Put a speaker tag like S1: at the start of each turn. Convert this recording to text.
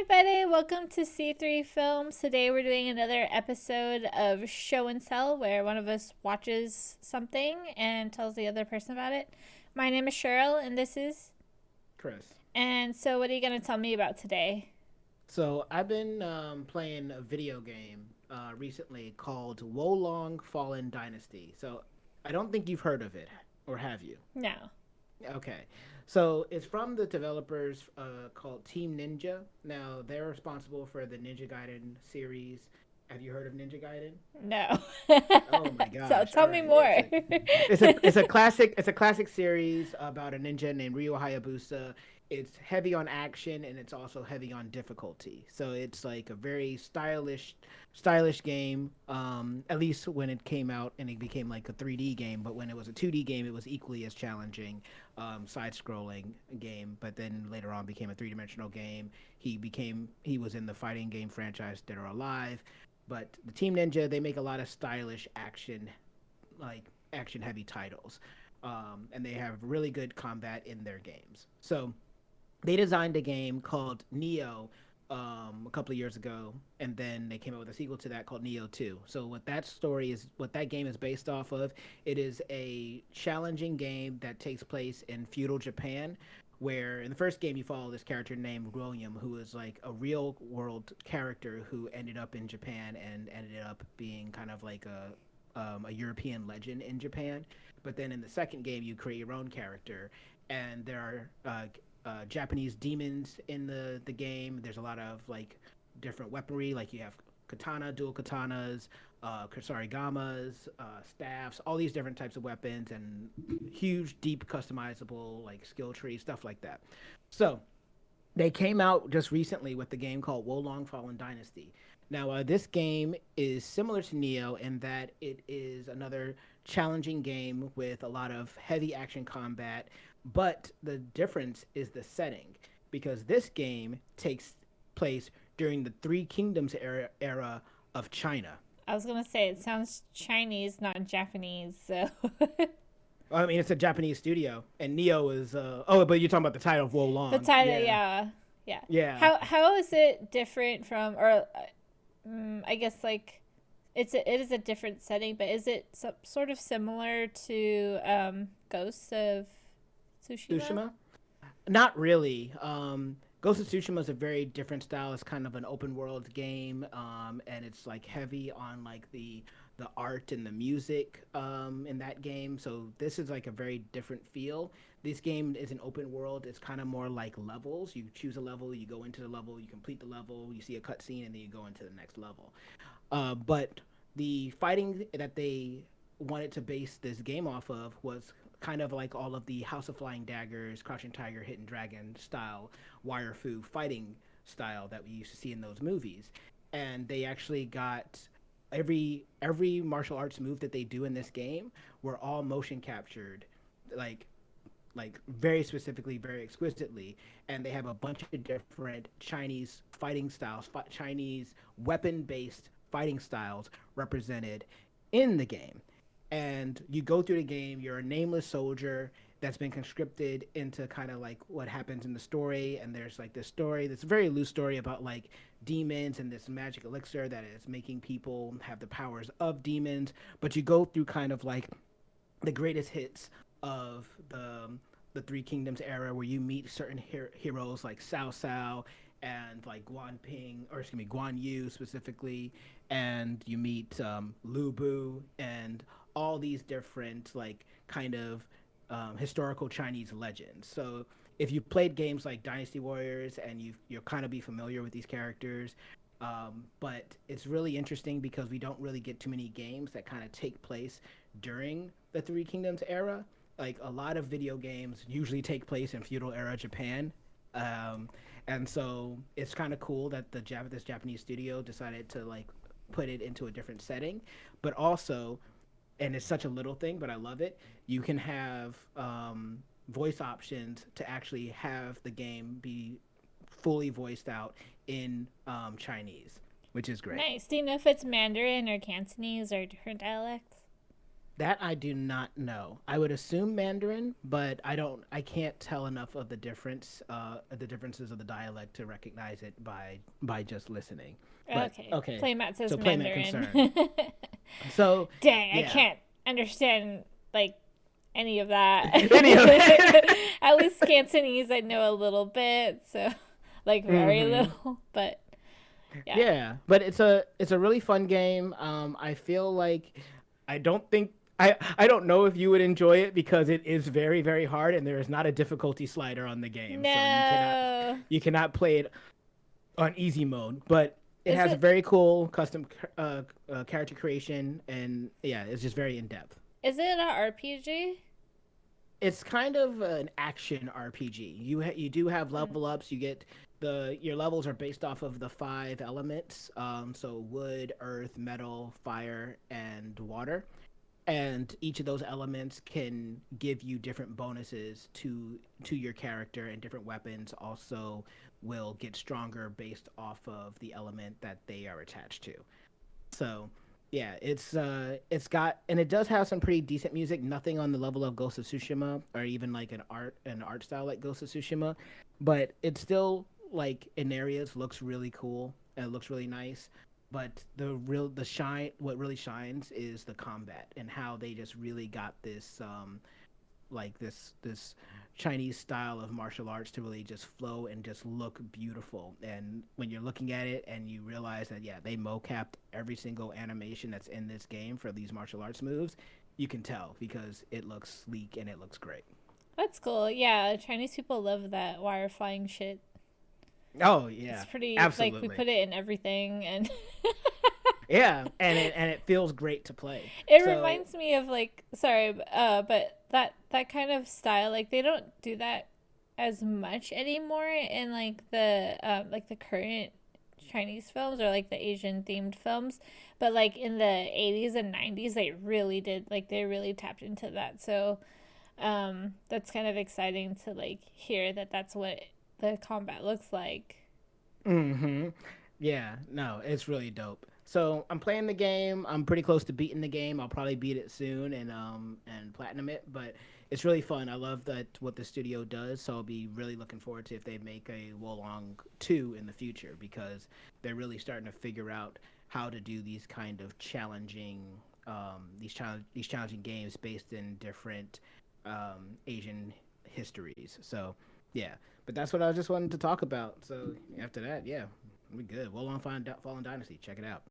S1: everybody. Welcome to C3 Films. Today we're doing another episode of Show and Tell where one of us watches something and tells the other person about it. My name is Cheryl and this is...
S2: Chris.
S1: And so what are you going to tell me about today?
S2: So I've been playing a video game recently called Wolong Fallen Dynasty. So I don't think you've heard of it, or have you?
S1: No.
S2: Okay. So it's from the developers called Team Ninja. Now they're responsible for the Ninja Gaiden series. Have you heard of Ninja Gaiden?
S1: No.
S2: Oh my
S1: So
S2: gosh! All
S1: tell me
S2: right,
S1: more.
S2: it's a classic series about a ninja named Ryo Hayabusa. It's heavy on action and it's also heavy on difficulty. So it's like a very stylish game. At least when it came out and it became like a 3D game, but when it was a 2D game, it was equally as challenging. Side-scrolling game, but then later on became a three-dimensional game. He was in the fighting game franchise Dead or Alive. But the Team Ninja, they make a lot of stylish like action heavy titles, and they have really good combat in their games. So they designed a game called Neo a couple of years ago, and then they came out with a sequel to that called Neo 2. So what that game is based off of, it is a challenging game that takes place in feudal Japan, where in the first game you follow this character named William, who is like a real world character who ended up in Japan and ended up being kind of like a European legend in Japan. But then in the second game, you create your own character, and there are Japanese demons in the game. There's a lot of like different weaponry, like you have dual katanas, kusarigamas, staffs, all these different types of weapons, and huge, deep, customizable like skill tree stuff like that. So they came out just recently with the game called Wolong Fallen Dynasty. Now, this game is similar to Neo in that it is another challenging game with a lot of heavy action combat, but the difference is the setting because this game takes place during the Three Kingdoms era of China.
S1: I was going to say it sounds Chinese, not Japanese. So
S2: I mean, it's a Japanese studio, and Neo is. Oh, but you're talking about the title of
S1: the
S2: Wolong.
S1: title,
S2: Yeah,
S1: yeah. Yeah.
S2: yeah.
S1: How is it different from or I guess like it is a different setting, but is it sort of similar to Ghosts of Tsushima?
S2: Tsushima. Not really. Ghost of Tsushima is a very different style. It's kind of an open world game, and it's like heavy on like the art and the music in that game. So this is like a very different feel. This game is an open world. It's kind of more like levels. You choose a level, you go into the level, you complete the level, you see a cutscene, and then you go into the next level. But the fighting that they wanted to base this game off of was kind of like all of the House of Flying Daggers, Crouching Tiger, Hidden Dragon style wire fu fighting style that we used to see in those movies. And they actually got every martial arts move that they do in this game were all motion captured, like very specifically, very exquisitely, and they have a bunch of different Chinese fighting styles, Chinese weapon-based fighting styles represented in the game. And you go through the game, you're a nameless soldier that's been conscripted into kind of like what happens in the story. And there's like this story, this very loose story about like demons and this magic elixir that is making people have the powers of demons. But you go through kind of like the greatest hits of the Three Kingdoms era, where you meet certain heroes like Cao Cao and like Guan Ping, or excuse me, Guan Yu specifically, and you meet Lu Bu and all these different like kind of historical Chinese legends. So if you've played games like Dynasty Warriors and you're kind of be familiar with these characters, but it's really interesting because we don't really get too many games that kind of take place during the Three Kingdoms era. Like a lot of video games usually take place in feudal era Japan, um, and so it's kind of cool that this Japanese studio decided to like put it into a different setting, but also, and it's such a little thing, but I love it. You can have voice options to actually have the game be fully voiced out in Chinese, which is great.
S1: Nice. Do you know if it's Mandarin or Cantonese or different dialects?
S2: That I do not know. I would assume Mandarin, but I don't. I can't tell enough of the differences of the dialect to recognize it by just listening. But
S1: Okay.
S2: okay,
S1: Playmat says
S2: so playmat
S1: Mandarin.
S2: concern. So
S1: Dang, I
S2: yeah,
S1: can't understand like any of that.
S2: any of it.
S1: At least Cantonese I know a little bit, so like very
S2: hmm
S1: little, but yeah.
S2: Yeah, but it's a really fun game. I feel like I don't think I don't know if you would enjoy it because it is very very hard and there is not a difficulty slider on the game, so
S1: No.
S2: you cannot play it on easy mode. But it
S1: Is
S2: has a
S1: it
S2: very cool custom character creation, and yeah, it's just very in depth.
S1: is it a RPG?
S2: It's kind of an action RPG. You do have
S1: Hmm.
S2: level ups. You get the your levels are based off of the five elements. So wood, earth, metal, fire, and water. And each of those elements can give you different bonuses to your character, and different weapons also will get stronger based off of the element that they are attached to. So yeah, it's got, and it does have some pretty decent music. Nothing on the level of Ghost of Tsushima or even like an art style like Ghost of Tsushima, but it still like in areas looks really cool and it looks really nice. But the shine what really shines is the combat and how they just really got this like this Chinese style of martial arts to really just flow and just look beautiful. And when you're looking at it and you realize that yeah, they mocapped every single animation that's in this game for these martial arts moves, you can tell because it looks sleek and it looks great.
S1: That's cool. Yeah, Chinese people love that wire flying shit.
S2: Oh
S1: It's
S2: yeah,
S1: pretty like we
S2: absolutely.
S1: put it in everything and
S2: Yeah, and it feels great to play.
S1: it
S2: So
S1: reminds me of like sorry, but that kind of style like they don't do that as much anymore in like the current Chinese films or like the Asian themed films, but like in the 80s and 90s they really did like they really tapped into that. So that's kind of exciting to like hear that that's what the combat looks like.
S2: hmm Yeah, no, it's really dope. So I'm playing the game. I'm pretty close to beating the game. I'll probably beat it soon and platinum it. But it's really fun. I love that what the studio does. So I'll be really looking forward to if they make a Wolong 2 in the future because they're really starting to figure out how to do these kind of challenging these challenging games based in different Asian histories. So yeah, but that's what I just wanted to talk about. So after that, yeah, we good. Well on Fallen Dynasty. Check it out.